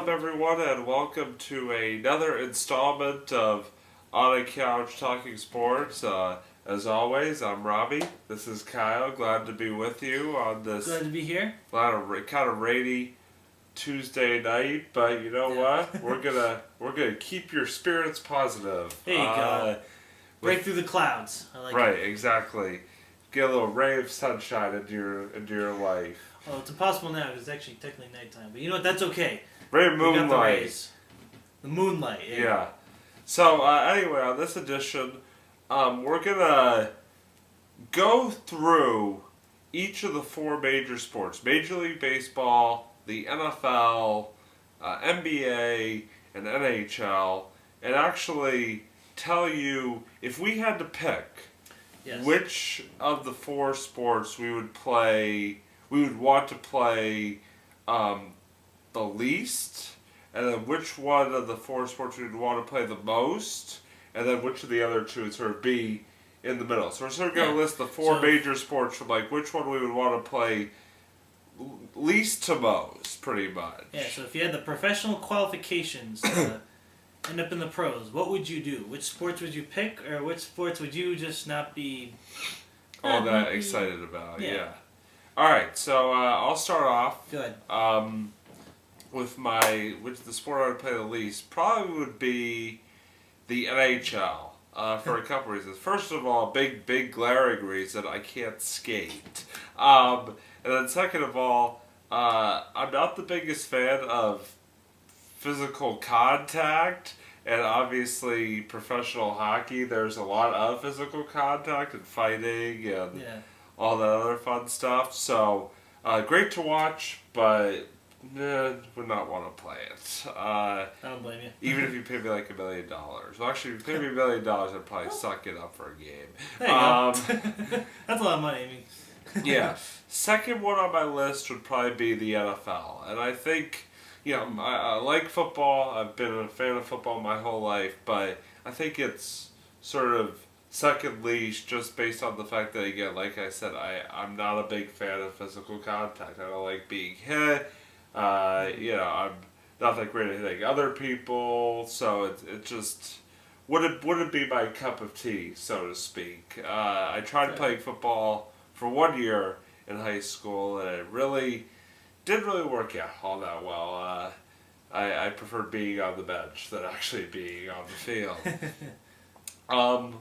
up, everyone, and welcome to another installment of On a Couch Talking Sports. As always, I'm Robbie. This is Kyle. Glad to be with you on this Glad to be here. kind of rainy Tuesday night. But you know what? We're gonna keep your spirits positive. There you go. Break through the clouds. I like right, it. exactly. Get a little ray of sunshine into your life. Well, it's impossible now because it's actually technically nighttime. But you know what? That's okay. Ray of We got the moonlight. rays. The moonlight. Yeah. So anyway, on this edition, we're gonna go through each of the four major sports: Major League Baseball, the NFL, NBA, and NHL, and actually tell you if we had to pick Yes. which of the four sports we would play, we would want to play the least, and then which one of the four sports we'd want to play the most, and then which of the other two would sort of be in the middle. So we're sort of going to list the four major sports from like which one we would want to play least to most, pretty much. Yeah. So if you had the professional qualifications to end up in the pros, what would you do? Which sports would you pick, or which sports would you just not be all that excited about? Yeah. Yeah. All right. So I'll start off. Good. With the sport I would play the least probably would be the NHL for a couple reasons. First of all, big glaring reason, I can't skate. And then second of all, I'm not the biggest fan of physical contact, and obviously professional hockey, there's a lot of physical contact and fighting and all that other fun stuff. So great to watch, but would not want to play it. I don't blame you. Even if you pay me like $1 million. Well, actually, if you pay me $1 million, I'd probably suck it up for a game. There you go. That's a lot of money. I mean. Yeah. Second one on my list would probably be the NFL. And I think, I like football. I've been a fan of football my whole life. But I think it's sort of second least just based on the fact that, again, like I said, I'm not a big fan of physical contact. I don't like being hit. I'm not that great at hitting other people, so it just wouldn't be my cup of tea, so to speak. I tried playing football for 1 year in high school, and it didn't really work out all that well. I preferred being on the bench than actually being on the field.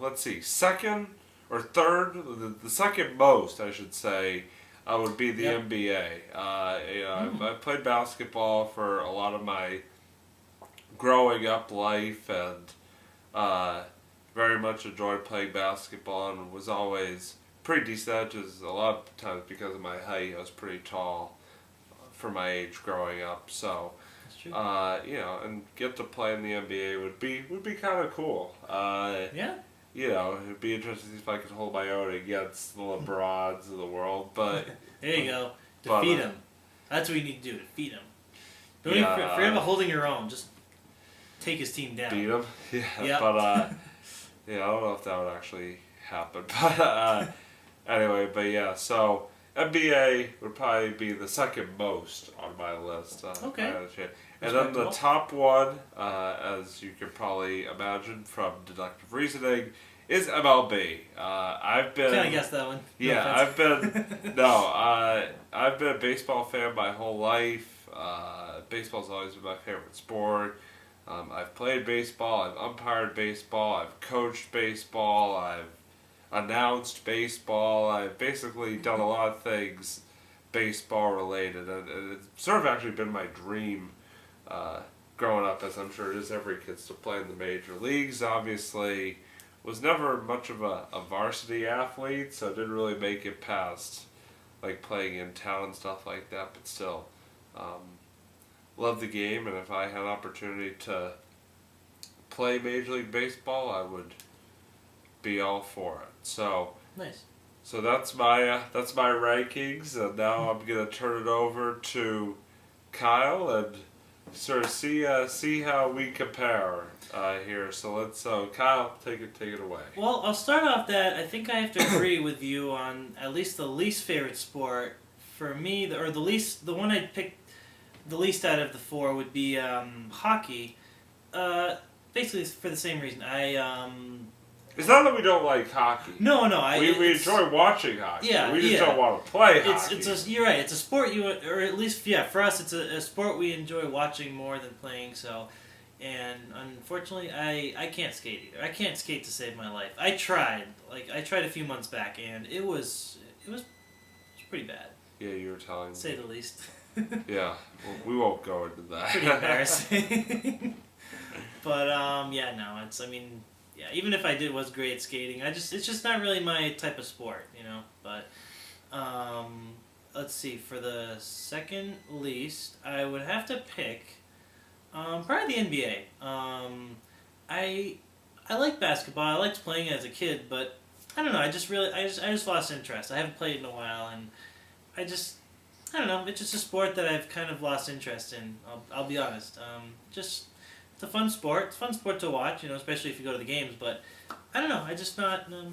Let's see, second or third, the second most, I should say, would be the NBA. I played basketball for a lot of my growing up life, and very much enjoyed playing basketball, and was always pretty decent. Just a lot of times because of my height, I was pretty tall for my age growing up. So, That's true. And get to play in the NBA would be kind of cool. Yeah. It'd be interesting to see if I could hold my own against the LeBrons of the world, but... There you go. Defeat him. That's what you need to do, defeat him. Don't even forget about holding your own. Just take his team down. Beat him? Yeah, Yep. but, I don't know if that would actually happen. But, anyway, so NBA would probably be the second most on my list. Okay. And then the top one, as you can probably imagine from deductive reasoning, is MLB. I've been... Kind of guessed that one. Yeah, I've been a baseball fan my whole life. Baseball's always been my favorite sport. I've played baseball, I've umpired baseball, I've coached baseball, I've announced baseball, I've basically done a lot of things baseball related, and it's sort of actually been my dream growing up, as I'm sure it is every kid's, to play in the major leagues. Obviously, was never much of a varsity athlete, so didn't really make it past like playing in town and stuff like that, but still love the game, and if I had an opportunity to play Major League Baseball, I would be all for it. So Nice. So that's my rankings, and now I'm gonna turn it over to Kyle and sort of see how we compare here. So Kyle, take it away. Well, I'll start off that I think I have to agree with you on at least the least favorite sport for me, the one I picked the least out of the four would be hockey. Basically, for the same reason. It's not that we don't like hockey. No. We enjoy watching hockey. Yeah, we just don't want to play hockey. You're right. It's a sport or at least for us, it's a sport we enjoy watching more than playing. So, and unfortunately, I can't skate either. I can't skate to save my life. I tried a few months back, and it was pretty bad. Yeah, you were telling me. To say the least. Yeah, well, we won't go into that. Pretty embarrassing. But even if I was great at skating, it's just not really my type of sport, But let's see, for the second least, I would have to pick probably the NBA. I like basketball. I liked playing it as a kid, but I don't know. I just lost interest. I haven't played in a while, and I don't know. It's just a sport that I've kind of lost interest in. I'll be honest. It's a fun sport. It's a fun sport to watch, especially if you go to the games. But I don't know. I just not I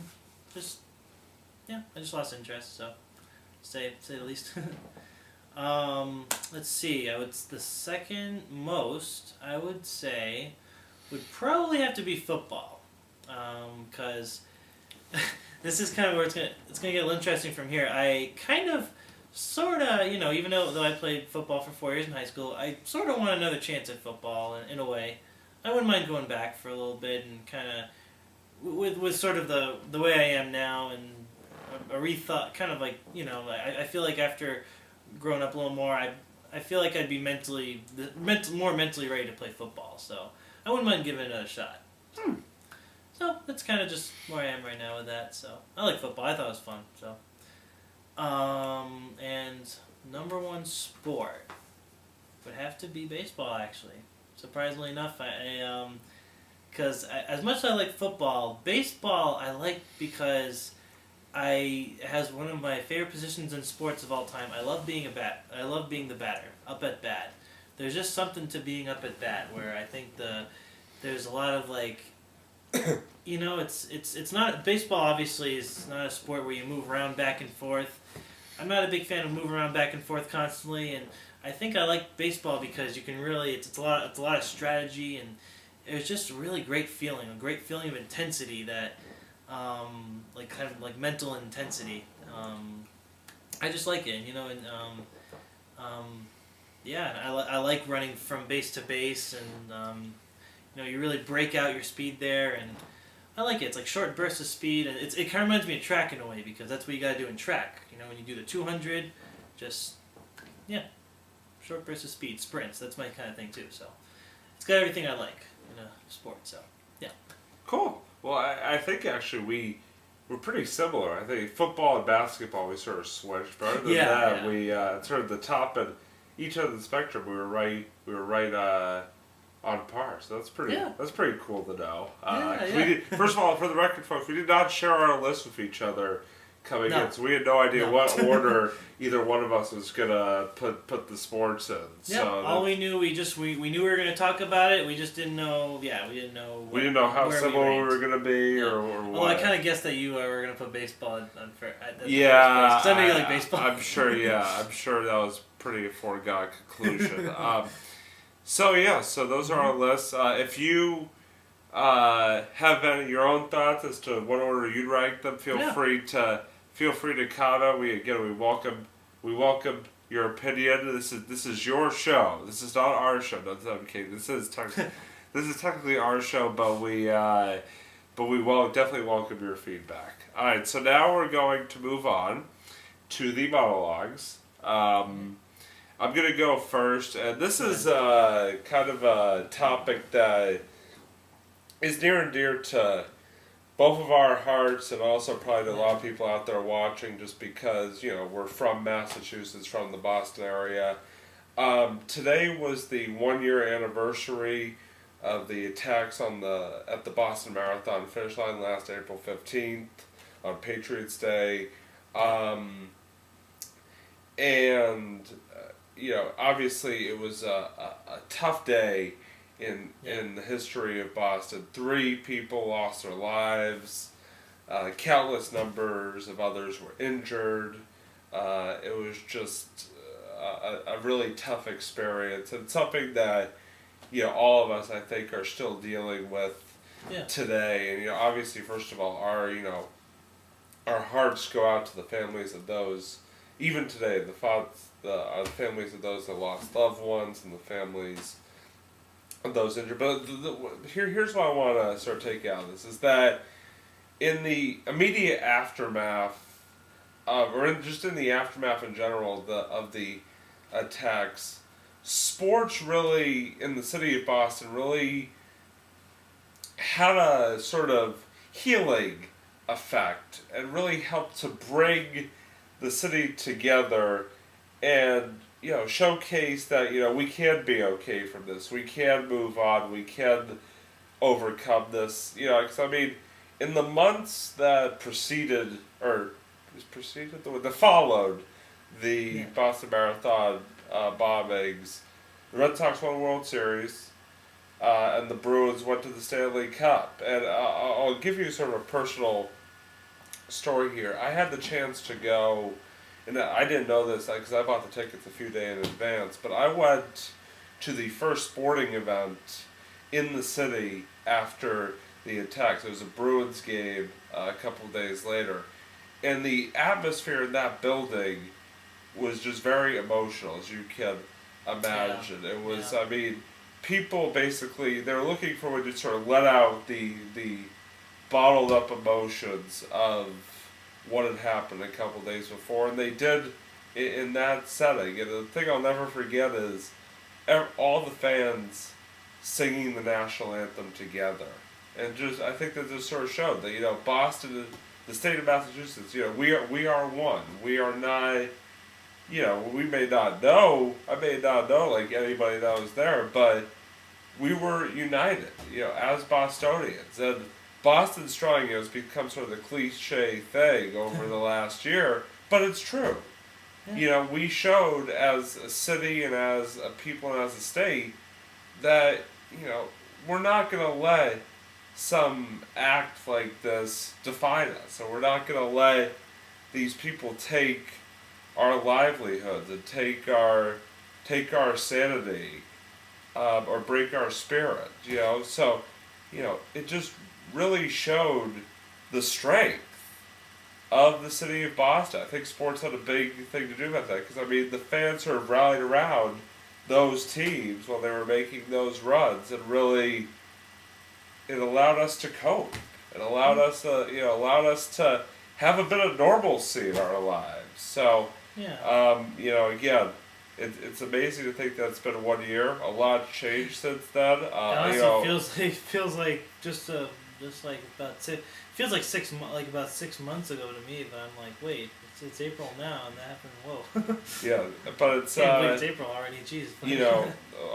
just lost interest. So say the least. Let's see. The second most I would say would probably have to be football, because this is kind of where it's gonna get a little interesting from here. I kind of. Sort of, even though I played football for 4 years in high school, I sort of want another chance at football in a way. I wouldn't mind going back for a little bit and kind of, with sort of the way I am now and a rethought, kind of like, I feel like after growing up a little more, I feel like I'd be more mentally ready to play football, so I wouldn't mind giving it a shot. So that's kind of just where I am right now with that, so I like football. I thought it was fun, so. And number one sport would have to be baseball, actually. Surprisingly enough, because as much as I like football, baseball I like because it has one of my favorite positions in sports of all time. I love being I love being the batter, up at bat. There's just something to being up at bat where I think there's a lot of it's not baseball. Obviously, is not a sport where you move around back and forth. I'm not a big fan of moving around back and forth constantly, and I think I like baseball because you can really it's a lot of strategy, and it was just a really great feeling of intensity that kind of like mental intensity. I just like it, I like running from base to base, and you really break out your speed there, and I like it. It's like short bursts of speed, and it kind of reminds me of track in a way, because that's what you got to do in track. When you do the 200, short bursts of speed, sprints. That's my kind of thing too. So it's got everything I like in a sport. So yeah. Cool. Well, I think actually we're pretty similar. I think football and basketball we sort of switched, but other than that, we sort of the top and each end of the spectrum we were right on par, so that's pretty cool to know. First of all, for the record, folks, we did not share our list with each other coming in, so we had no idea what order either one of us was gonna put the sports in. Yeah, so all we knew, we knew we were gonna talk about it. We just didn't know. Yeah, we didn't know. We didn't know how similar we were gonna be, or what. Well, I kind of guessed that you were gonna put baseball at the first place. Yeah, I know you like baseball. I'm sure. Yeah, I'm sure that was pretty a foregone conclusion. So those are our lists. If you have your own thoughts as to what order you'd rank them, feel free to comment. We welcome your opinion. This is your show. This is not our show. No, I'm kidding. This is technically our show, but we will definitely welcome your feedback. All right, so now we're going to move on to the monologues. I'm going to go first, and this is kind of a topic that is near and dear to both of our hearts, and also probably to a lot of people out there watching, just because, we're from Massachusetts, from the Boston area. Today was the 1-year anniversary of the attacks at the Boston Marathon finish line last April 15th on Patriots Day. Obviously it was a tough day in the history of Boston. 3 people lost their lives. Countless numbers of others were injured. It was just a really tough experience and something that all of us I think are still dealing with today. And obviously, first of all, our hearts go out to the families of those, even today, the families of those that lost loved ones and the families of those injured. But here's what I want to sort of take out of this is that in the immediate aftermath, just in the aftermath in general of the attacks, sports really in the city of Boston really had a sort of healing effect and really helped to bring the city together and showcase that we can be okay from this, we can move on, we can overcome this, because I mean in the months that that followed the Boston Marathon bombings, the Red Sox won the World Series, and the Bruins went to the Stanley Cup. And I'll give you sort of a personal story here. I had the chance to go, and I didn't know this because I bought the tickets a few days in advance, but I went to the first sporting event in the city after the attacks. It was a Bruins game a couple of days later. And the atmosphere in that building was just very emotional, as you can imagine. It was, I mean, people basically, they were looking for me to sort of let out the bottled up emotions of what had happened a couple days before, and they did in that setting. And the thing I'll never forget is all the fans singing the national anthem together. And just, I think that just sort of showed that, Boston, the state of Massachusetts, we are one. We are not, we may not know, I may not know like anybody that was there, but we were united, as Bostonians. And Boston Strong has become sort of the cliche thing over the last year, but it's true. Yeah. We showed as a city and as a people and as a state that, we're not going to let some act like this define us. And we're not going to let these people take our livelihoods and take our sanity or break our spirit. So, it just really showed the strength of the city of Boston. I think sports had a big thing to do about that because, I mean, the fans sort of rallied around those teams while they were making those runs, and really it allowed us to cope. It allowed us to have a bit of normalcy in our lives. So, again, it's amazing to think that it's been 1 year. A lot changed since then. Honestly, feels like about 6 months ago to me. But I'm like, wait, it's April now, and that happened. Whoa. Yeah, but it's it's April already. Jeez.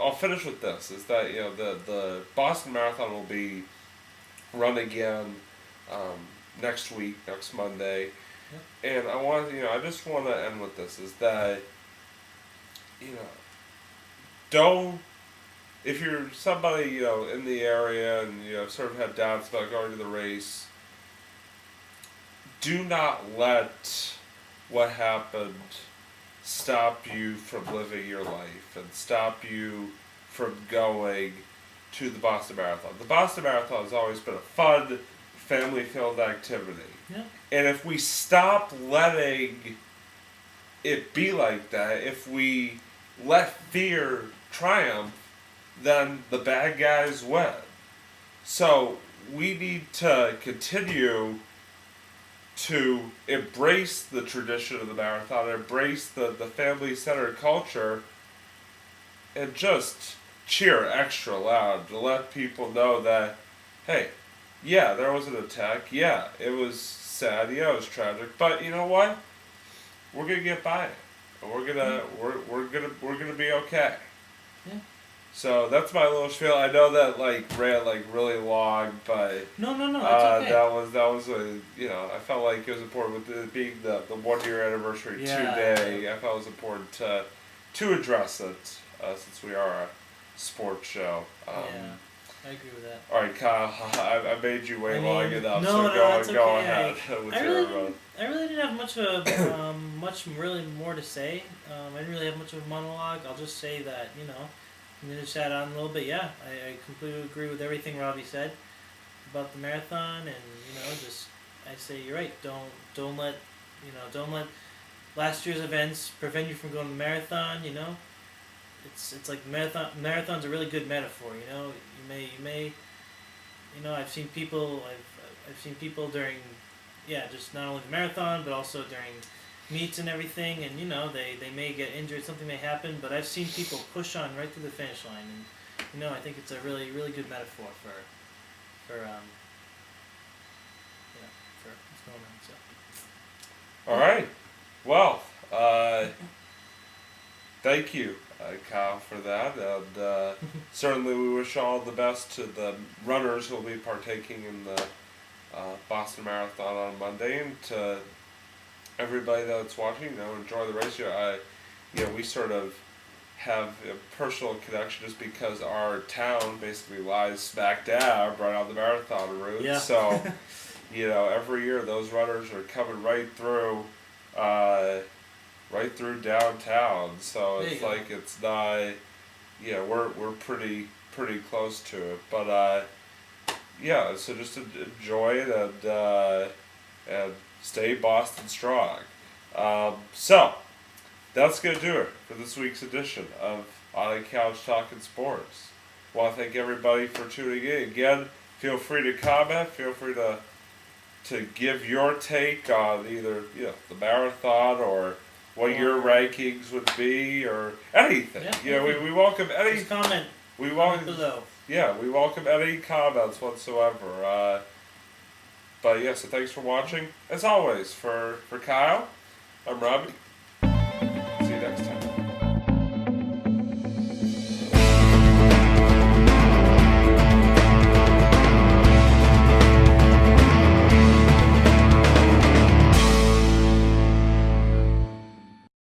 I'll finish with this: is that the Boston Marathon will be run again next week, next Monday, and I just want to end with this: is that don't, if you're somebody in the area and sort of have doubts about going to the race, do not let what happened stop you from living your life and stop you from going to the Boston Marathon. The Boston Marathon has always been a fun, family-filled activity. Yeah. And if we stop letting it be like that, if we let fear triumph, then the bad guys win. So we need to continue to embrace the tradition of the marathon, embrace the family-centered culture, and just cheer extra loud to let people know that, hey, yeah, there was an attack, yeah, it was sad, yeah, it was tragic, but you know what? We're gonna get by it. And we're gonna be okay. Yeah. So that's my little spiel. I know that ran really long, but no, it's okay. That was I felt like it was important with it being the 1 year anniversary today. I felt it was important to address it since we are a sports show. I agree with that. All right, Kyle. I made you wait long enough, no, so no, that's go okay. ahead with I your. really didn't have much of much really more to say. I didn't really have much of a monologue. I'll just say that I'm gonna chat on a little bit. Yeah, I completely agree with everything Robbie said about the marathon, and just I say you're right. Don't let last year's events prevent you from going to the marathon. It's like marathon's a really good metaphor. You may I've seen people I've seen people during just not only the marathon but also during meets and everything, and they may get injured, something may happen, but I've seen people push on right to the finish line, and I think it's a really really good metaphor for for what's going on. So All right. Well, thank you, Kyle, for that, and certainly we wish all the best to the runners who will be partaking in the Boston Marathon on Monday, and to everybody that's watching. Enjoy the race. We sort of have a personal connection just because our town basically lies smack dab right on the marathon route. Yeah. So, every year those runners are coming right through downtown. So it's like it's not, we're pretty close to it. But so just enjoy it and stay Boston strong. So that's gonna do it for this week's edition of On the Couch Talking Sports. I want to thank everybody for tuning in. Again, feel free to comment. Feel free to give your take on either the marathon or what your rankings would be or anything. We welcome any comment. We welcome below. Yeah, we welcome any comments whatsoever. But so thanks for watching. As always, for Kyle, I'm Robbie.